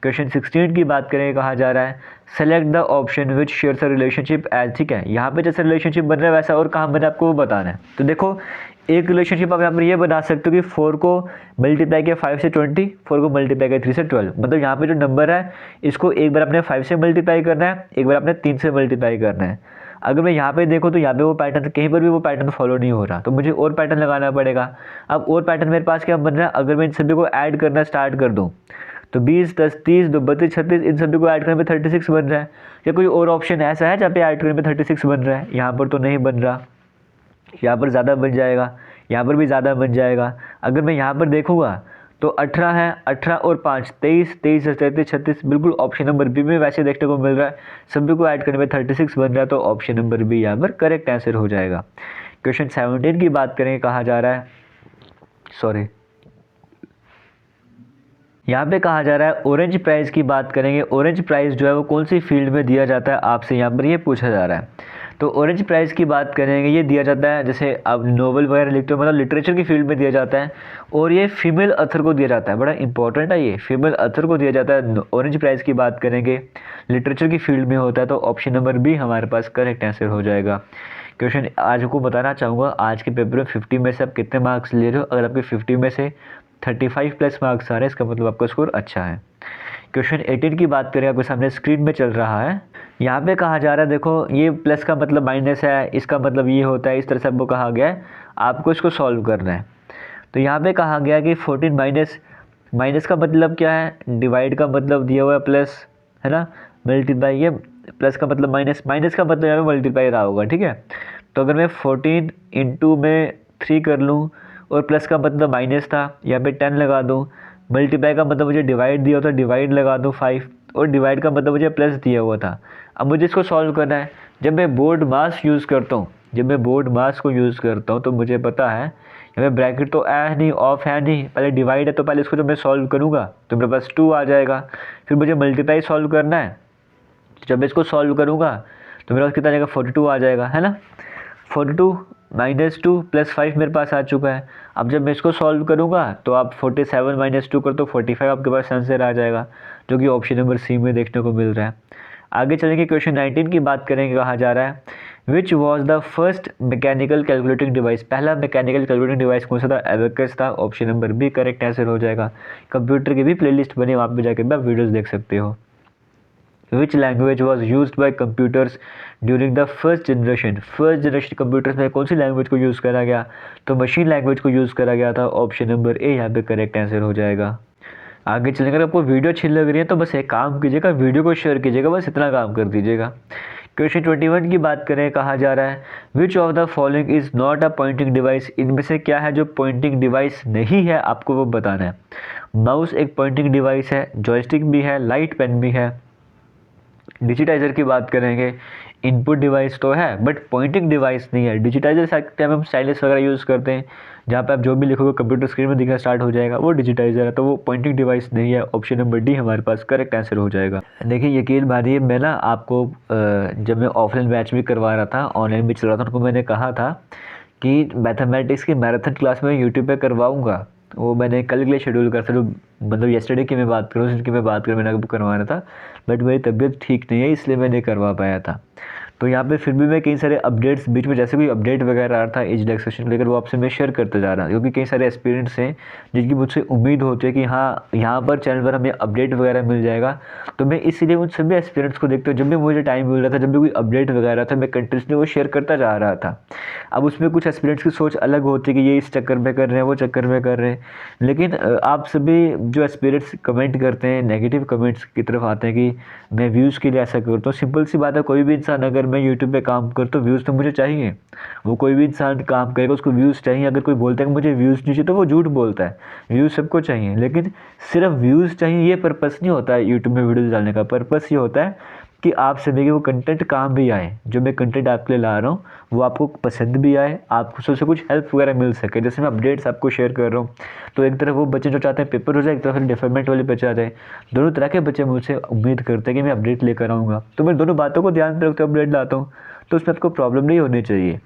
क्वेश्चन 16 की बात करें, कहा जा रहा है select the option which shares a relationship as, ठीक है, यहाँ पे जैसे रिलेशनशिप बन रहा है वैसा और कहाँ बना आपको वो बताना है। तो देखो एक रिलेशनशिप आप यहाँ पर ये बना सकते हो कि 4 को मल्टीप्लाई किया 5 से 20, 4 को मल्टीप्लाई किया 3 से 12, मतलब यहाँ पे जो नंबर है इसको एक बार आपने 5 से मल्टीप्लाई करना है, एक बार आपने 3 से मल्टीप्लाई करना है। अगर मैं यहाँ पे देखूँ तो यहाँ पे वो पैटर्न कहीं पर भी वो पैटर्न फॉलो नहीं हो रहा, तो मुझे और पैटर्न लगाना पड़ेगा। अब और पैटर्न मेरे पास क्या बन रहा है, अगर मैं इन सभी को ऐड करना स्टार्ट कर दूँ तो 20, 10, 30, 2, 32, 36, इन सभी को ऐड करने पे 36 बन रहा है। या कोई और ऑप्शन ऐसा है जहाँ पे ऐड करने पे 36 बन रहा है? यहाँ पर तो नहीं बन रहा, यहाँ पर ज़्यादा बन जाएगा, यहाँ पर भी ज़्यादा बन जाएगा। अगर मैं यहाँ पर देखूँगा तो 18 है, 18 और 5 23, 23 33 36, बिल्कुल ऑप्शन नंबर बी में वैसे देखने को मिल रहा है। सभी को ऐड करने में 36 बन रहा है, तो ऑप्शन नंबर बी यहाँ पर करेक्ट आंसर हो जाएगा। क्वेश्चन 17 की बात करें, कहा जा रहा है, सॉरी, यहाँ पे कहा जा रहा है ऑरेंज प्राइज़ की बात करेंगे। ऑरेंज प्राइज़ जो है वो कौन सी फील्ड में दिया जाता है, आपसे यहाँ पर ये पूछा जा रहा है। तो ऑरेंज प्राइज़ की बात करेंगे, ये दिया जाता है जैसे आप नोवेल वगैरह लिखते हो, मतलब लिटरेचर की फील्ड में दिया जाता है, और ये फीमेल अथर को दिया जाता है। बड़ा इंपॉर्टेंट है, ये फीमेल अथर को दिया जाता है। ऑरेंज प्राइज़ की बात करेंगे, लिटरेचर की फील्ड में होता है, तो ऑप्शन नंबर बी हमारे पास करेक्ट आंसर हो जाएगा। क्वेश्चन आज को बताना चाहूँगा, आज के पेपर में 50 में से आप कितने मार्क्स ले रहे हो। अगर आपके 50 में से 35 प्लस मार्क्स आ रहे हैं, इसका मतलब आपका स्कोर अच्छा है। क्वेश्चन 18 की बात करें, आपके सामने स्क्रीन में चल रहा है। यहाँ पे कहा जा रहा है, देखो ये प्लस का मतलब माइनस है, इसका मतलब ये होता है, इस तरह से आपको कहा गया है, आपको इसको सॉल्व करना है। तो यहाँ पे कहा गया कि 14 माइनस, माइनस का मतलब क्या है, डिवाइड का मतलब दिया हुआ है प्लस, है ना, मल्टीप्लाई, ये प्लस का मतलब माइनस, माइनस का मतलब यहाँ पे मल्टीप्लाई रहा होगा, ठीक है। तो अगर मैं 14 इंटू में 3 कर लूँ, और प्लस का मतलब माइनस था, यहाँ पे 10 लगा दूँ, मल्टीप्लाई का मतलब मुझे डिवाइड दिया होता, डिवाइड लगा दूँ 5, और डिवाइड का मतलब मुझे प्लस दिया हुआ था। अब मुझे इसको सॉल्व करना है। जब मैं बोर्ड मास यूज़ करता हूँ, जब मैं बोर्ड मास को यूज़ करता हूँ तो मुझे पता है यहाँ पे ब्रैकेट तो है नहीं, ऑफ है नहीं, पहले डिवाइड है, तो पहले इसको जब मैं सॉल्व करूँगा तो मेरे पास 2 आ जाएगा। फिर मुझे मल्टीप्लाई सॉल्व करना है, जब मैं इसको सॉल्व करूँगा तो मेरे पास कितना आ जाएगा, 42 आ जाएगा, है ना। 42 माइनस 2 प्लस 5 मेरे पास आ चुका है। अब जब मैं इसको सॉल्व करूँगा तो आप 47 माइनस 2 कर तो 45 आपके पास आंसर आ जाएगा, जो कि ऑप्शन नंबर सी में देखने को मिल रहा है। आगे चलेंगे, क्वेश्चन 19 की बात करेंगे। कहा जा रहा है which was the first mechanical calculating device, पहला मैकेनिकल कैलकुलेटिंग डिवाइस कौन सा था? एबेकस था। Option number B correct answer हो जाएगा। कंप्यूटर की भी प्लेलिस्ट बनी, वहाँ पे जाकर भी आप वीडियोस देख सकते हो। Which language was use by computers during the first generation, first generation computers में कौन सी लैंग्वेज को यूज़ करा गया? तो मशीन लैंग्वेज को यूज़ करा गया था। ऑप्शन नंबर ए यहाँ पे करेक्ट आंसर हो जाएगा। आगे चलेंगे, अगर आपको वीडियो अच्छी लग रही है तो बस एक काम कीजिएगा, वीडियो को शेयर कीजिएगा, बस इतना काम कर दीजिएगा। क्वेश्चन 21 की बात करें, कहा जा रहा है which of the following is not a pointing device, इनमें से क्या है जो पॉइंटिंग डिवाइस नहीं है, आपको वो बताना है। माउस एक पॉइंटिंग डिवाइस है, जॉयस्टिक भी है, लाइट पेन भी है। डिजिटाइजर की बात करेंगे, इनपुट डिवाइस तो है बट पॉइंटिंग डिवाइस नहीं है। डिजिटाइजर से टाइम हम स्टाइलस वगैरह यूज़ करते हैं, जहाँ पे आप जो भी लिखोगे कंप्यूटर स्क्रीन में दिखना स्टार्ट हो जाएगा, वो डिजिटाइजर है, तो वो पॉइंटिंग डिवाइस नहीं है। ऑप्शन नंबर डी हमारे पास करेक्ट आंसर हो जाएगा। देखिए यकीन मानिए, मैं ना आपको जब मैं ऑफलाइन बैच भी करवा रहा था, ऑनलाइन भी चल रहा था, उनको मैंने कहा था कि मैथमेटिक्स की मैराथन क्लास में यूट्यूब पे करवाऊँगा। वो मैंने कल के लिए शेड्यूल कर था, जो मतलब येस्टरडे की मैं बात करूँ, जिनकी मैं बात करूँ, मैंने आपको करवाना था, बट मेरी तबीयत ठीक नहीं है इसलिए मैं नहीं करवा पाया था। तो यहाँ पे फिर भी मैं कई सारे अपडेट्स बीच में, जैसे कोई अपडेट वगैरह आ रहा था एज रिलैक्सेशन को लेकर, वो आपसे मैं शेयर करते जा रहा, क्योंकि कई सारे एक्सपीरियंस हैं जिनकी मुझसे उम्मीद होती है कि हाँ यहाँ पर चैनल पर हमें अपडेट वगैरह मिल जाएगा। तो मैं इसीलिए उन सभी एक्सपीरियंस को देखते हुए जब भी मुझे टाइम मिल रहा था, जब भी कोई अपडेट वगैरह था, मैं कंटिन्यूसली वो शेयर करता जा रहा था। अब उसमें कुछ एक्सपीरियंस की सोच अलग होती है कि ये इस चक्कर में कर रहे हैं, वो चक्कर में कर रहे हैं, लेकिन आप सभी जो एक्सपीरियंस कमेंट करते हैं, नेगेटिव कमेंट्स की तरफ आते हैं कि मैं व्यूज़ के लिए ऐसा करता हूँ। सिंपल सी बात है, कोई भी इंसान, अगर मैं यूट्यूब पे काम करता हूँ, व्यूज़ तो मुझे चाहिए। वो कोई भी इंसान काम करेगा, उसको व्यूज़ चाहिए। अगर कोई बोलता है कि मुझे व्यूज़ नहीं चाहिए, तो वो झूठ बोलता है। व्यूज़ सबको चाहिए, लेकिन सिर्फ व्यूज़ चाहिए ये पर्पस नहीं होता है यूट्यूब में वीडियोज़ डालने का। पर्पस ये होता है कि आप सभी के वो कंटेंट काम भी आए, जो मैं कंटेंट आपके लिए ला रहा हूँ वो आपको पसंद भी आए, आपको उससे कुछ हेल्प वगैरह मिल सके। जैसे मैं अपडेट्स आपको शेयर कर रहा हूँ, तो एक तरफ वो बच्चे जो चाहते हैं पेपर हो जाए, एक तरफ डेफरमेंट वाले बच्चे आते हैं। दोनों तरह के बच्चे मुझसे उम्मीद करते हैं कि मैं अपडेट लेकर आऊँगा, तो मैं दोनों बातों को ध्यान में रखते हुए अपडेट लाता हूँ, तो उसमें आपको प्रॉब्लम नहीं होनी चाहिए।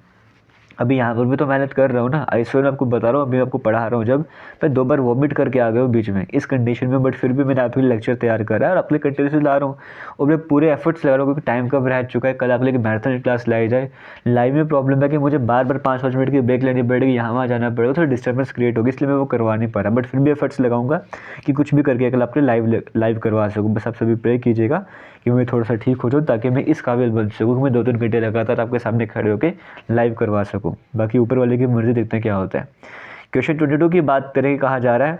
अभी यहाँ पर भी तो मेहनत कर रहा हूँ ना, इसलिए मैं आपको बता रहा हूँ, अभी आपको पढ़ा रहा हूँ। जब मैं 2 बार वॉमिट करके आ गया हूँ बीच में इस कंडीशन में, बट फिर भी मैंने आपके लिए लेक्चर तैयार करा है और आपके लिए कंटिन्यूसली ला रहा हूँ, और मैं पूरे एफर्ट्स लगा रहा हूँ, क्योंकि टाइम कब रह चुका है। कल आपके लिए मैराथन क्लास लाई जाए, लाइव में प्रॉब्लम है कि मुझे बार बार 5-5 मिनट की ब्रेक लेनी पड़ेगी, यहाँ वहाँ जाना पड़ेगा, थोड़ा डिस्टर्बेंस क्रिएट होगी, इसलिए मैं वो करवा नहीं पा रहा। बट फिर भी एफर्ट्स लगाऊंगा कि कुछ भी करके कल आपके लाइव करवा सकूँ। बस आप सभी प्रे कीजिएगा कि मैं थोड़ा सा ठीक हो जाऊँ, ताकि मैं इस काबिल बन सकूँ कि मैं 2-3 घंटे लगातार आपके सामने खड़े होकर लाइव करवा सकूँ। बाकी ऊपर वाले की मर्जी, देखते हैं क्या होता है। क्वेश्चन 22 की बात करेंगे, कहा जा रहा है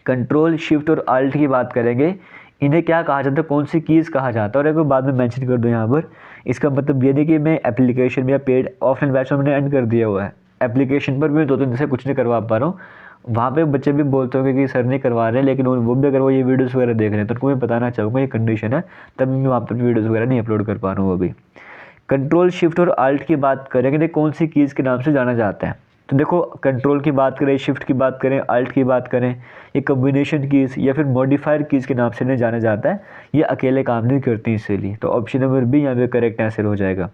कंट्रोल शिफ्ट और अल्ट की बात करेंगे, इन्हें क्या कहा जाता है, कौन सी कीज़ कहा जाता है। और एक बाद में मेंशन कर दूँ यहाँ पर, इसका मतलब ये नहीं कि मैं एप्लीकेशन या पेड ऑफलाइन बैच में मैंने एंड कर दिया हुआ है। एप्लीकेशन पर भी 2-3 दिन से कुछ नहीं करवा पा रहा हूँ। वहाँ पे बच्चे भी बोलते होंगे कि सर नहीं करवा रहे हैं, लेकिन वो भी अगर वो ये वीडियोस वगैरह देख रहे हैं तो उनको मैं बताना चाहूँगा ये कंडीशन है, तब मैं वहाँ पर वीडियोस वगैरह नहीं अपलोड कर पा रहा हूँ अभी। कंट्रोल शिफ्ट और अल्ट की बात करेंगे तो कौन सी कीज़ के नाम से जाना जाता है। तो देखो, कंट्रोल की बात करें, शिफ्ट की बात करें, अल्ट की बात करें, ये कम्बिनेशन कीज़ या फिर मॉडिफायर कीज़ के नाम से नहीं जाना जाता है। ये अकेले काम नहीं करती इसीलिए, तो ऑप्शन नंबर बी यहाँ पे करेक्ट आंसर हो जाएगा।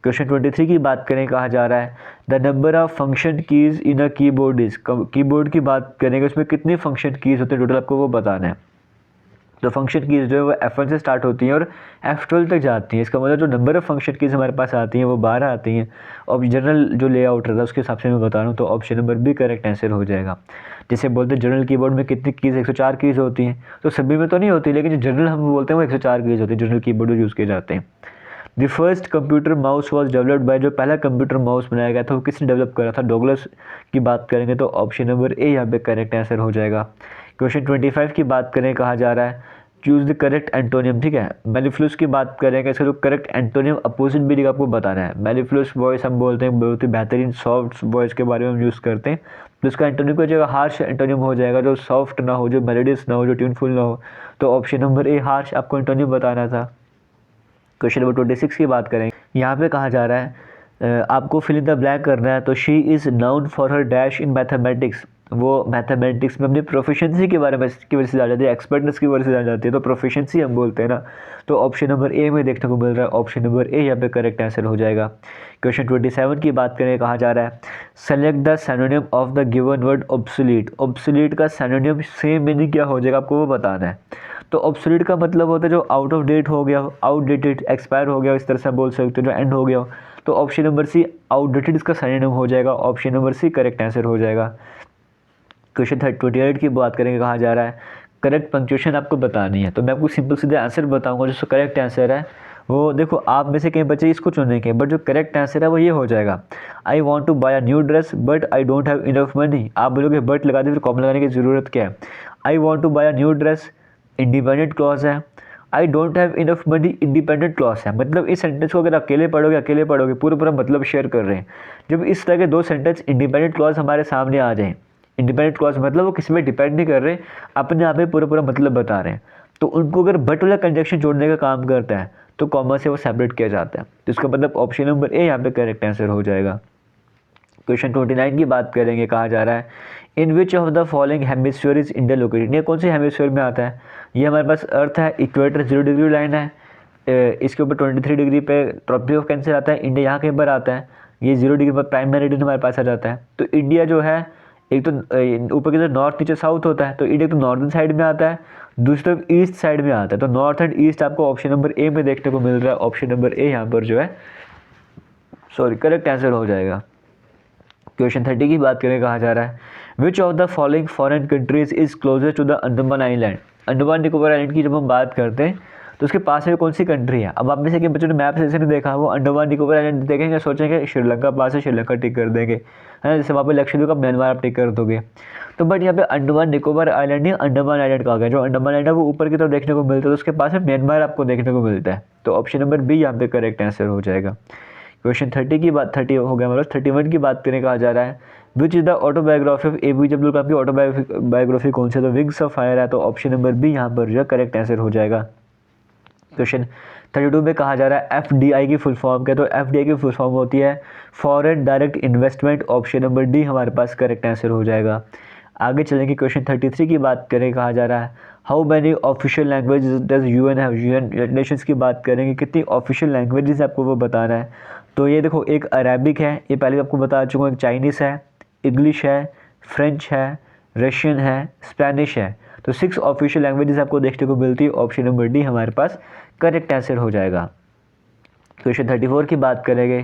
क्वेश्चन 23 की बात करें, कहा जा रहा है the number of function keys in a keyboard is, keyboard की बात करेंगे उसमें कितने फंक्शन कीज़ होते हैं टोटल, आपको वो बताना है। तो फंक्शन कीज़ जो है वो F1 से स्टार्ट होती हैं और F12 तक जाती हैं। इसका मतलब जो नंबर ऑफ फंक्शन कीज़ हमारे पास आती हैं वो 12 आती हैं। और जनरल जो लेआउट रहता है उसके हिसाब से मैं बता रहा हूँ, तो option number B correct answer हो जाएगा। जैसे बोलते हैं जनरल कीबोर्ड में कितनी कीज़, 104 कीज़ होती हैं, तो सभी में तो नहीं होती, लेकिन जो जनरल हम बोलते हैं वो 104 कीज़ होती है, जनरल कीबोर्ड यूज़ किए जाते हैं। The first computer mouse was developed by, जो पहला कंप्यूटर माउस बनाया गया था वो किसने डेवलप करा था, डॉगलस की बात करेंगे, तो ऑप्शन नंबर ए यहाँ पे करेक्ट आंसर हो जाएगा। क्वेश्चन 25 की बात करें, कहा जा रहा है चूज़ द करेक्ट एंटोनियम, ठीक है। मेलिफ्लुस की बात करेंगे, इसका जो करेक्ट एंटोनियम अपोजिट भी आपको बताना है। मेलिफ्लुस वॉइस हम बोलते हैं बहुत ही बेहतरीन सॉफ्ट वॉइस के बारे में हम यूज़ करते हैं, तो इसका एंटोनियम की जगह हार्श एंटोनियम हो जाएगा, जो सॉफ्ट ना हो, जो मेलोडियस ना हो, जो ट्यूनफुल ना हो, तो ऑप्शन नंबर ए हार्श आपको एंटोनियम बताना था। क्वेश्चन नंबर 26 की बात करें, यहाँ पे कहा जा रहा है आपको फिल इन द ब्लैंक करना है। तो she is noun for her dash in mathematics, वो मैथमेटिक्स में अपनी प्रोफिशेंसी के बारे में की वजह से जान जाती है, एक्सपर्टनेस की वजह से जान जाती है, तो प्रोफिशेंसी हम बोलते हैं ना, तो ऑप्शन नंबर ए में देखने को मिल रहा है, ऑप्शन नंबर ए यहाँ पे करेक्ट आंसर हो जाएगा। क्वेश्चन 27 की बात करें, कहा जा रहा है select the synonym of the given word obsolete, obsolete का सिनोनिम सेम मीनिंग क्या हो जाएगा, आपको वो बताना है। तो ऑब्सोलीट का मतलब होता है जो आउट ऑफ डेट हो गया हो, आउटडेटेड, एक्सपायर हो गया हो, इस तरह से आप बोल सकते हो, जो एंड हो गया हो। तो ऑप्शन नंबर सी आउटडेटेड इसका सिनोनिम हो जाएगा, option number C correct answer हो जाएगा। क्वेश्चन 28 की बात करेंगे, कहा जा रहा है करेक्ट पंक्चुएशन आपको बतानी है। तो मैं आपको सिंपल सीधे आंसर बताऊंगा, जो करेक्ट आंसर है वो देखो, आप में से कई बच्चे इसको चुनेंगे, बट जो करेक्ट आंसर है वो ये हो जाएगा, I want to buy a new dress but I don't have enough money. आप बोलोगे बट लगा दे, फिर कॉमा लगाने की ज़रूरत क्या है। I want to buy a new dress independent clause है, I don't have enough money independent clause है। मतलब इस सेंटेंस को अगर अकेले पढ़ोगे पूरा मतलब शेयर कर रहे हैं। जब इस तरह के दो सेंटेंस इंडिपेंडेंट क्लॉज हमारे सामने आ जाएं, इंडिपेंडेंट क्लॉज मतलब वो किसी में डिपेंड नहीं कर रहे, अपने आप में पूरा मतलब बता रहे हैं, तो उनको अगर बट वाला कंजक्शन जोड़ने का काम करता है तो कॉमा से वो सेपरेट किया जाता है। तो इसका मतलब ऑप्शन नंबर ए यहाँ पे करेक्ट आंसर हो जाएगा। क्वेश्चन 29 की बात करेंगे, कहा जा रहा है in which of the following hemisphere is India located. ये कौन से हेमिस्फीयर में आता है। ये हमारे पास अर्थ है, इक्वेटर 0 डिग्री लाइन है, इसके ऊपर 23 डिग्री पे ट्रॉपिक ऑफ कैंसर आता है, इंडिया यहाँ के ऊपर आता है, ये 0 डिग्री पर प्राइम मेरिडियन हमारे पास आ जाता है। तो इंडिया जो है एक तो ऊपर की तरफ नॉर्थ नीचे साउथ होता है, तो इंडिया तो नॉर्दर्न साइड में आता है, दूसरी तरफ ईस्ट साइड में आता है। तो नॉर्थ एंड ईस्ट आपको ऑप्शन नंबर ए में देखने को मिल रहा है, ऑप्शन नंबर ए यहाँ पर जो है करेक्ट आंसर हो जाएगा। क्वेश्चन 30 की बात करें, कहा जा रहा है which of the following foreign countries is closest to the Andaman island. Andaman Nicobar island की जब हम बात करते हैं तो उसके पास में कौन सी कंट्री है। अब आप में से कि बच्चों ने मैप से नहीं देखा, वो अंडमान निकोबार आइलैंड देखेंगे, सोचेंगे श्रीलंका पास है, श्रीलंका टिक कर देंगे, है ना, जैसे वहाँ पे लक्षद्वीप का म्यांमार आप टिक कर दोगे। तो बट यहाँ पे अंडमान निकोबार आइलैंड नहीं, अंडमान आइलैंड का आ गया। जो अंडमान आइलैंड है वो ऊपर की तरफ देखने को मिलता है, तो उसके पास में म्यांमार आपको देखने को मिलता है। तो ऑप्शन नंबर बी यहाँ पे करेक्ट आंसर हो जाएगा। क्वेश्चन 30 की बात 30 हो गया, मतलब 31 की बात करें, कहा जा रहा है which is the autobiography of APJ Abdul Kalam की ऑटोबायोग्राफी कौन सी है। तो विंग्स ऑफ फायर है, तो ऑप्शन नंबर बी यहाँ पर जो है करेक्ट आंसर हो जाएगा। क्वेश्चन 32 में कहा जा रहा है FDI की फुल फॉर्म क्या है। तो FDI की फुल फॉर्म होती है foreign direct investment, option number D हमारे पास करेक्ट आंसर हो जाएगा। आगे चलेंगे, क्वेश्चन 33 की बात करें, कहा जा रहा है how many official language does UN have. United Nations की बात करेंगे, कितनी ऑफिशियल लैंग्वेजेस आपको वो बताना है। तो ये देखो, एक अरेबिक है, ये पहले आपको बता चुका हूँ, एक चाइनीज़ है, इंग्लिश है, फ्रेंच है, रशियन है, स्पेनिश है। तो 6 ऑफिशियल लैंग्वेजेस आपको देखने को मिलती है, ऑप्शन नंबर डी हमारे पास करेक्ट आंसर हो जाएगा। क्वेश्चन 34 की बात करेंगे,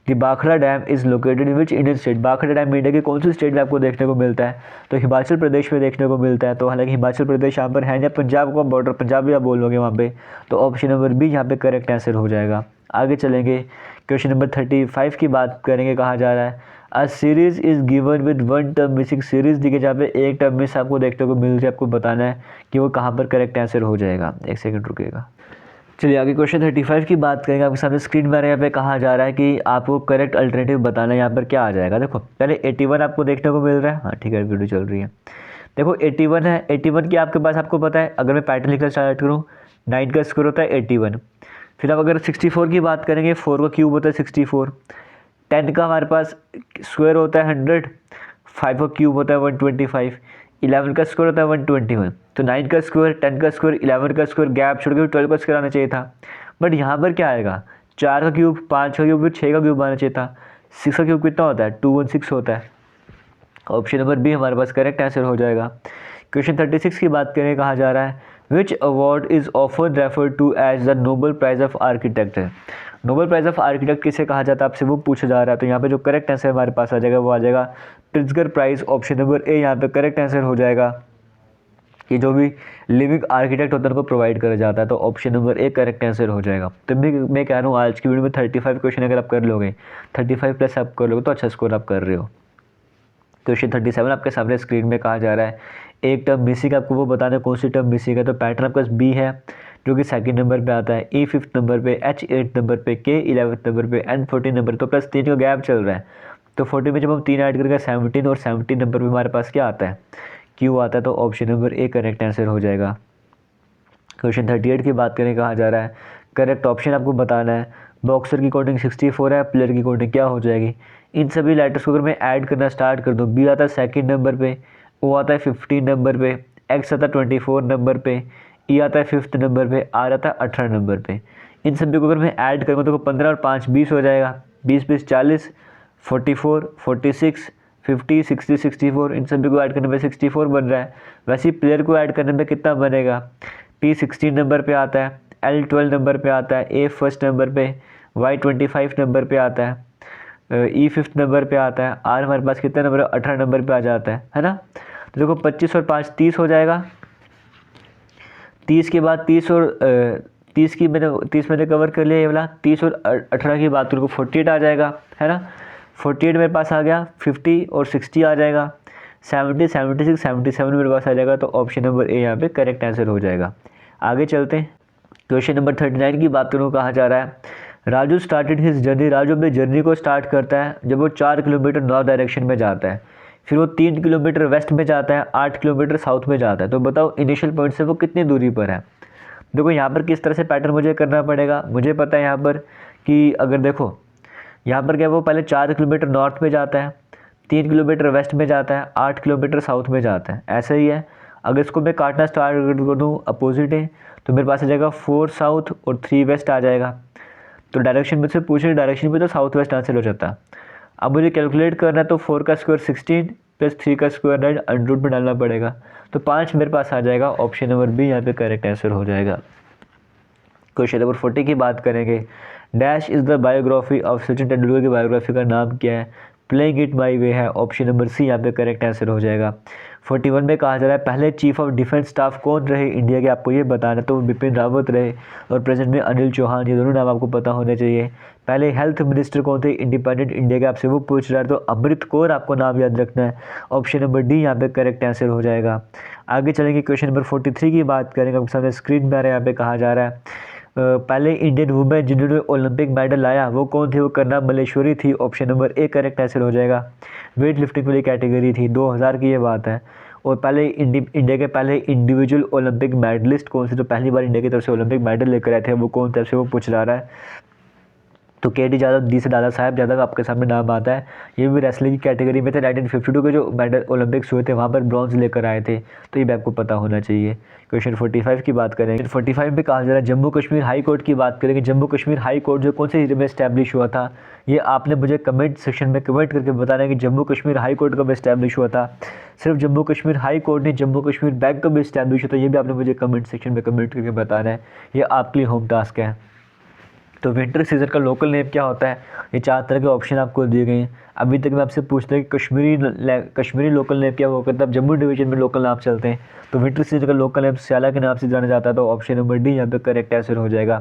the Bhakra dam is located in which Indian state. Bhakra dam India के कौन सी स्टेट में आपको देखने को मिलता है। तो हिमाचल प्रदेश में देखने को मिलता है। तो हालांकि हिमाचल प्रदेश यहाँ पर है, या पंजाब का बॉर्डर, पंजाब भी आप बोलोगे वहाँ पे, तो ऑप्शन नंबर बी यहाँ पे करेक्ट आंसर हो जाएगा। आगे चलेंगे, क्वेश्चन नंबर 35 की बात करेंगे, कहा जा रहा है a series is given with one term missing. Series दी गई जहाँ पे एक टर्म मिस आपको देखने को मिल जाए, आपको बताना है कि वो कहाँ पर करेक्ट आंसर हो जाएगा। एक सेकंड रुकिएगा। चलिए आगे क्वेश्चन 35 की बात करेंगे। आपके सामने स्क्रीन पर यहाँ पे कहा जा रहा है कि आपको करेक्ट अल्टरनेटिव बताना है, यहाँ पर क्या आ जाएगा। देखो पहले 81 आपको देखने को मिल रहा है, हाँ ठीक है, वीडियो चल रही है। देखो 81 है, 81 की आपके पास आपको पता है, अगर मैं पैटर्न लिखना स्टार्ट करूँ, 9 का स्क्वायर होता है 81। फिर अब अगर 64 की बात करेंगे, 4 का क्यूब होता है 64, 10 का हमारे पास स्क्वायर होता है 100, 5 का क्यूब होता है 125, 11 का स्क्वायर होता है 121। तो 9 का स्क्वायर, 10 का स्क्वायर, 11 का स्क्वायर, गैप छोड़ के 12 का स्क्वायर आना चाहिए था। बट यहाँ पर क्या आएगा, 4 का क्यूब, 5 का क्यूब, फिर 6 का क्यूब आना चाहिए था। 6 का क्यूब कितना होता है, 216 होता है। ऑप्शन नंबर बी हमारे पास करेक्ट आंसर हो जाएगा। क्वेश्चन 36 की बात करें, कहा जा रहा है which award is often refer to as the Nobel prize of architecture. Nobel prize of architect किसे कहा जाता है, आपसे वो पूछा जा रहा है। तो यहाँ पे जो करेक्ट आंसर हमारे पास आ जाएगा वो आ जाएगा Pritzker prize, option number A यहाँ पे करेक्ट आंसर हो जाएगा। कि जो भी लिविंग आर्किटेक्ट होता है उनको प्रोवाइड करा जाता है, तो option number A correct answer हो जाएगा। तो मैं कह रहा हूँ आज की वीडियो में 35 क्वेश्चन अगर आप कर लोगे, 35 प्लस आप कर लोगे तो अच्छा स्कोर आप कर रहे हो। क्वेश्चन 37 आपके सामने स्क्रीन में कहा जा रहा है एक टर्म मिसिंग, आपको वो बताना है कौन सी टर्म मिसिंग है। तो पैटर्न आपके पास बी है जो कि सेकंड नंबर पे आता है, E 5th नंबर पे, H 8th नंबर पे, K 11th नंबर पे, N 14 नंबर। तो प्लस 3 का गैप चल रहा है, तो 40 में जब हम 3 ऐड करेंगे 17, और 17 नंबर पे हमारे पास क्या आता है, Q आता है। तो option number A correct answer हो जाएगा। क्वेश्चन 38 की बात करें, कहा जा रहा है करेक्ट ऑप्शन आपको बताना है। बॉक्सर की कोडिंग 64 है, प्लेयर की कोडिंग क्या हो जाएगी। इन सभी लेटर्स को अगर मैं ऐड करना स्टार्ट कर दूँ, बी आता है सेकंड नंबर पे, ओ आता है 15 नंबर पे, एक्स आता है 24 नंबर पे, ई आता है 5th नंबर पे, आर आता है 18 नंबर पे। इन सभी को अगर मैं ऐड करूँगा तो 15 और 5 20 हो जाएगा, 20 20 40, 44 46 50 60 64। इन सभी को ऐड करने में 64 बन रहा है। वैसे ही प्लेयर को ऐड करने में कितना बनेगा, P16 नंबर पे आता है, L12 नंबर पे आता है, A फर्स्ट नंबर पे, Y25 नंबर पे आता है, E फिफ्थ नंबर पे आता है, R हमारे पास कितना नंबर है, 18 नंबर पे आ जाता है ना। तो देखो 25 और 5 30 हो जाएगा। 30 के बाद 30 और 30 मैंने कवर कर लिया ये वाला। 30 और 18 की बात करूँ 48 आ जाएगा, है ना। 48 मेरे पास आ गया, 50 और 60 आ जाएगा, 70 76 77 मेरे पास आ जाएगा। तो ऑप्शन नंबर ए यहाँ पे करेक्ट आंसर हो जाएगा। आगे चलते हैं। क्वेश्चन नंबर 39 की बात करूँ, कहा जा रहा है Raju started his journey. Raju अपनी जर्नी को स्टार्ट करता है जब वो 4 किलोमीटर नॉर्थ डायरेक्शन में जाता है, फिर वो 3 किलोमीटर वेस्ट में जाता है, 8 किलोमीटर साउथ में जाता है। तो बताओ इनिशियल पॉइंट से वो कितनी दूरी पर है। देखो यहाँ पर किस तरह से पैटर्न मुझे करना पड़ेगा। मुझे पता है यहाँ पर कि अगर देखो यहाँ पर क्या, वो पहले 4 किलोमीटर नॉर्थ में जाता है, 3 किलोमीटर वेस्ट में जाता है, 8 किलोमीटर साउथ में जाता है, ऐसा ही है। अगर इसको मैं काटना स्टार्ट कर दूँ अपोजिट है, तो मेरे पास आ जाएगा 4 साउथ और 3 वेस्ट आ जाएगा। तो डायरेक्शन में से पूछे डायरेक्शन में तो साउथ वेस्ट आंसर हो जाता। अब मुझे कैलकुलेट करना है, तो 4 का स्क्वायर 16 प्लस 3 का स्क्वायर 9 अंडर में डालना पड़ेगा। तो 5 मेरे पास आ जाएगा। ऑप्शन नंबर बी यहाँ पे करेक्ट आंसर हो जाएगा। क्वेश्चन नंबर 40 की बात करेंगे। Dash is the biography of Sachin Tendulkar की बायोग्राफी का नाम क्या है। प्लेइंग इट माई वे है। ऑप्शन नंबर सी यहाँ पे करेक्ट आंसर हो जाएगा। 41 में कहा जा रहा है पहले चीफ ऑफ डिफेंस स्टाफ कौन रहे इंडिया के, आपको ये बताना। तो बिपिन रावत रहे और प्रेजेंट में अनिल चौहान, ये दोनों नाम आपको पता होने चाहिए। पहले हेल्थ मिनिस्टर कौन थे इंडिपेंडेंट इंडिया के, आपसे वो पूछ रहा है, तो अमृत कौर आपको नाम याद रखना है। ऑप्शन नंबर डी यहाँ पे करेक्ट आंसर हो जाएगा। आगे चलेंगे, क्वेश्चन नंबर 43 की बात करेंगे। आपके सामने स्क्रीन में आ रहा है, यहाँ पे कहा जा रहा है पहले इंडियन वुमेन जिन्होंने ओलंपिक मेडल लाया वो कौन थी। वो करना मलेश्वरी थी। Option number A correct answer हो जाएगा। वेट लिफ्टिंग वाली कैटेगरी थी, 2000 की ये बात है। और पहले इंडिया के पहले इंडिविजुअल ओलंपिक मेडलिस्ट कौन से, तो पहली बार इंडिया की तरफ से ओलंपिक मेडल लेकर आए थे, वो कौन तरफ से वो पूछ रहा है। तो के.डी. यादव, डी से दादा साहब यादव आपके सामने नाम आता है। ये भी रेसलिंग की कैटेगरी में थे। 1952 के जो मेडल ओलंपिक्स हुए थे वहाँ पर ब्रॉन्ज लेकर आए थे। तो ये भी आपको पता होना चाहिए। क्वेश्चन 45 की बात करेंगे। 45 में कहा जा रहा है जम्मू कश्मीर हाई कोर्ट की बात करेंगे। जम्मू कश्मीर हाई कोर्ट जो कौन से ईयर में इस्टेब्लिश हुआ था, ये आपने मुझे कमेंट सेक्शन में कमेंट करके बताना है कि जम्मू कश्मीर हाई कोर्ट कब इस्टेब्लिश हुआ था। सिर्फ जम्मू कश्मीर हाई कोर्ट नहीं, जम्मू कश्मीर बैंक कब इस्टेब्लिश हुआ था, ये भी आपने मुझे कमेंट सेक्शन में कमेंट करके बताना है। ये आपके लिए होम टास्क है। तो विंटर सीजन का लोकल नेम क्या होता है, ये 4 तरह के ऑप्शन आपको दिए गए हैं। अभी तक मैं आपसे पूछता हूँ कि कश्मीरी लोकल नेम क्या होगा, तब जम्मू डिवीजन में लोकल नाम चलते हैं। तो विंटर सीजन का लोकल नेम स्याला के नाम से जाना जाता है। तो ऑप्शन नंबर डी यहाँ पे करेक्ट आंसर हो जाएगा।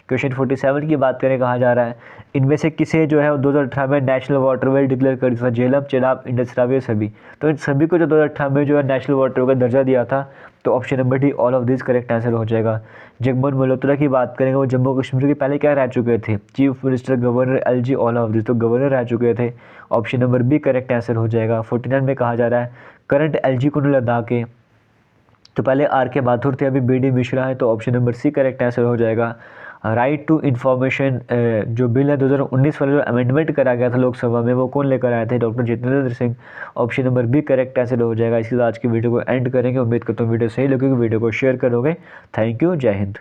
क्वेश्चन 47 की बात करें, कहा जा रहा है इनमें से किसे जो है 2018 में नेशनल वाटरवे डिक्लेयर कर दिया था। झेलम, चेनाब, इंडस रावी, सभी। तो इन सभी को जो 2018 में जो है नेशनल वाटरवे का दर्जा दिया था। तो option number D all of this correct answer हो जाएगा। जगमोहन मल्होत्रा की बात करेंगे, वो जम्मू कश्मीर के पहले क्या रह चुके थे, chief minister, governor, LG, all of this. तो गवर्नर रह चुके थे। Option number B correct answer हो जाएगा। 49 में कहा जा रहा है करंट एलजी कौन लद्दाख के, तो पहले आर के माथुर थे, अभी बी डी मिश्रा है। तो option number C correct answer हो जाएगा। राइट टू इन्फॉर्मेशन जो बिल है 2019 वाला जो अमेंडमेंट करा गया था लोकसभा में, वो कौन लेकर आए थे, doctor Jitendra Singh. Option number B correct answer हो जाएगा। इसके साथ आज की वीडियो को एंड करेंगे। उम्मीद करता हूँ वीडियो सही लगेगी, वीडियो को शेयर करोगे। थैंक यू, जय हिंद।